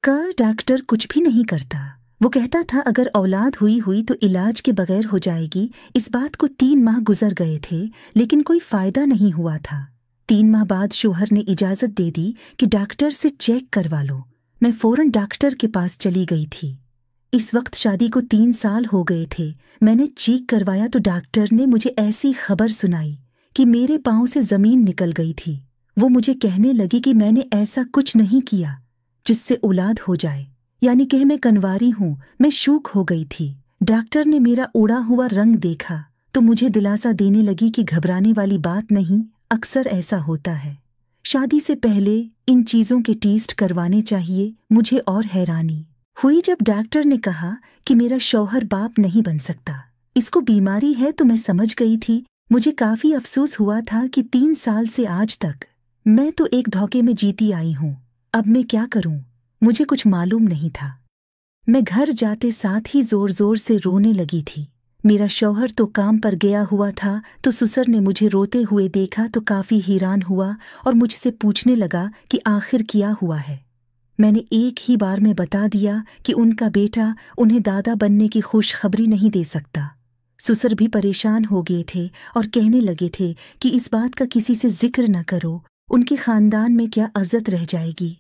का डॉक्टर कुछ भी नहीं करता। वो कहता था अगर औलाद हुई तो इलाज के बगैर हो जाएगी। इस बात को 3 माह गुजर गए थे, लेकिन कोई फायदा नहीं हुआ था। 3 माह बाद शोहर ने इजाजत दे दी कि डॉक्टर से चेक करवा लो। मैं फौरन डॉक्टर के पास चली गई थी। इस वक्त शादी को 3 साल हो गए थे। मैंने चेक करवाया तो डॉक्टर ने मुझे ऐसी खबर सुनाई कि मेरे पाँव से जमीन निकल गई थी। वो मुझे कहने लगी कि मैंने ऐसा कुछ नहीं किया जिससे औलाद हो जाए, यानी कि मैं कन्वारी हूँ। मैं शूक हो गई थी। डॉक्टर ने मेरा उड़ा हुआ रंग देखा तो मुझे दिलासा देने लगी कि घबराने वाली बात नहीं, अक्सर ऐसा होता है। शादी से पहले इन चीज़ों के टेस्ट करवाने चाहिए। मुझे और हैरानी हुई जब डॉक्टर ने कहा कि मेरा शौहर बाप नहीं बन सकता, इसको बीमारी है। तो मैं समझ गई थी। मुझे काफी अफसोस हुआ था कि 3 साल से आज तक मैं तो एक धोखे में जीती आई हूँ। अब मैं क्या करूं? मुझे कुछ मालूम नहीं था। मैं घर जाते साथ ही जोर जोर से रोने लगी थी। मेरा शौहर तो काम पर गया हुआ था, तो ससुर ने मुझे रोते हुए देखा तो काफी हैरान हुआ और मुझसे पूछने लगा कि आखिर क्या हुआ है। मैंने एक ही बार में बता दिया कि उनका बेटा उन्हें दादा बनने की खुशखबरी नहीं दे सकता। ससुर भी परेशान हो गए थे और कहने लगे थे कि इस बात का किसी से जिक्र न करो, उनके खानदान में क्या इज्जत रह जाएगी।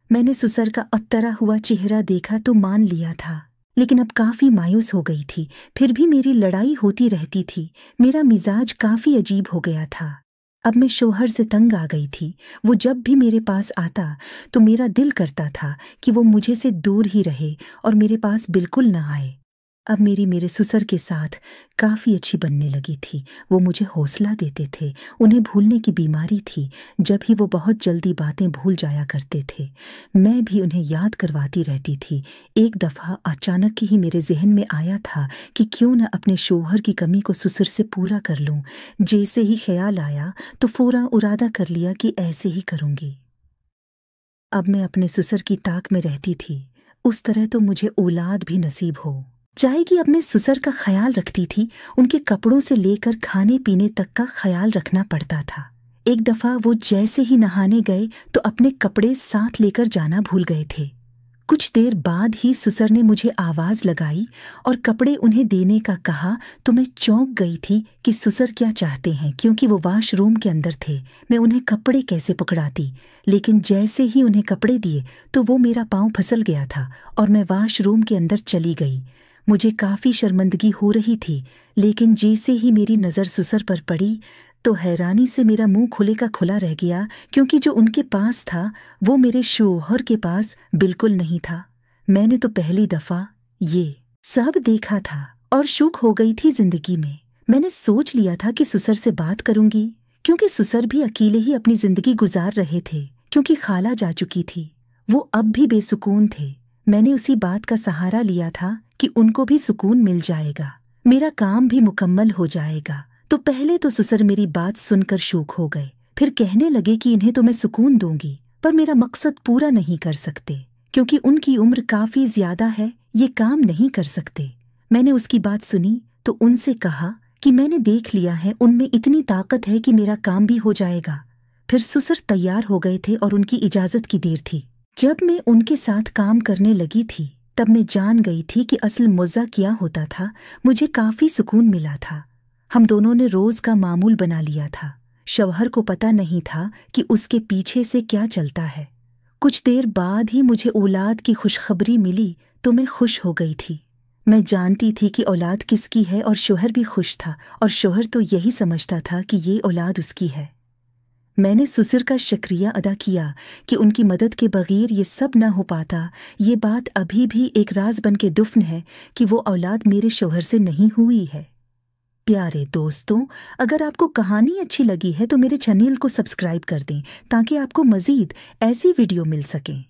मैंने ससुर का अतरा हुआ चेहरा देखा तो मान लिया था, लेकिन अब काफी मायूस हो गई थी। फिर भी मेरी लड़ाई होती रहती थी। मेरा मिजाज काफी अजीब हो गया था। अब मैं शौहर से तंग आ गई थी। वो जब भी मेरे पास आता तो मेरा दिल करता था कि वो मुझे से दूर ही रहे और मेरे पास बिल्कुल न आए। अब मेरे ससुर के साथ काफ़ी अच्छी बनने लगी थी। वो मुझे हौसला देते थे। उन्हें भूलने की बीमारी थी। जब ही वो बहुत जल्दी बातें भूल जाया करते थे, मैं भी उन्हें याद करवाती रहती थी। एक दफ़ा अचानक ही मेरे जहन में आया था कि क्यों न अपने शौहर की कमी को ससुर से पूरा कर लूं। जैसे ही ख्याल आया तो फौरन इरादा कर लिया कि ऐसे ही करूंगी। अब मैं अपने ससुर की ताक में रहती थी। उस तरह तो मुझे औलाद भी नसीब हो जाएगी। अब मैं ससुर का ख्याल रखती थी। उनके कपड़ों से लेकर खाने पीने तक का ख्याल रखना पड़ता था। एक दफ़ा वो जैसे ही नहाने गए तो अपने कपड़े साथ लेकर जाना भूल गए थे। कुछ देर बाद ही ससुर ने मुझे आवाज़ लगाई और कपड़े उन्हें देने का कहा तो मैं चौंक गई थी कि ससुर क्या चाहते हैं, क्योंकि वो वॉशरूम के अंदर थे। मैं उन्हें कपड़े कैसे पकड़ाती, लेकिन जैसे ही उन्हें कपड़े दिए तो वो मेरा पाँव फिसल गया था और मैं वॉशरूम के अंदर चली गई। मुझे काफ़ी शर्मिंदगी हो रही थी, लेकिन जैसे ही मेरी नज़र ससुर पर पड़ी तो हैरानी से मेरा मुंह खुले का खुला रह गया, क्योंकि जो उनके पास था वो मेरे शौहर के पास बिल्कुल नहीं था। मैंने तो पहली दफ़ा ये सब देखा था और शौक हो गई थी जिंदगी में। मैंने सोच लिया था कि ससुर से बात करूंगी, क्योंकि ससुर भी अकेले ही अपनी जिंदगी गुजार रहे थे, क्योंकि खाला जा चुकी थी। वो अब भी बेसुकून थे। मैंने उसी बात का सहारा लिया था कि उनको भी सुकून मिल जाएगा, मेरा काम भी मुकम्मल हो जाएगा। तो पहले तो ससुर मेरी बात सुनकर शौक हो गए, फिर कहने लगे कि इन्हें तो मैं सुकून दूंगी, पर मेरा मकसद पूरा नहीं कर सकते, क्योंकि उनकी उम्र काफी ज्यादा है, ये काम नहीं कर सकते। मैंने उसकी बात सुनी तो उनसे कहा कि मैंने देख लिया है, उनमें इतनी ताकत है कि मेरा काम भी हो जाएगा। फिर ससुर तैयार हो गए थे और उनकी इजाजत की देर थी। जब मैं उनके साथ काम करने लगी थी तब मैं जान गई थी कि असल मज़ा क्या होता था। मुझे काफी सुकून मिला था। हम दोनों ने रोज का मामूल बना लिया था। शौहर को पता नहीं था कि उसके पीछे से क्या चलता है। कुछ देर बाद ही मुझे औलाद की खुशखबरी मिली तो मैं खुश हो गई थी। मैं जानती थी कि औलाद किसकी है और शौहर भी खुश था, और शौहर तो यही समझता था कि ये औलाद उसकी है। मैंने ससुर का शुक्रिया अदा किया कि उनकी मदद के बगैर ये सब न हो पाता। ये बात अभी भी एक राज बन के दुफन है कि वो औलाद मेरे शौहर से नहीं हुई है। प्यारे दोस्तों, अगर आपको कहानी अच्छी लगी है तो मेरे चैनल को सब्सक्राइब कर दें ताकि आपको मज़ीद ऐसी वीडियो मिल सकें।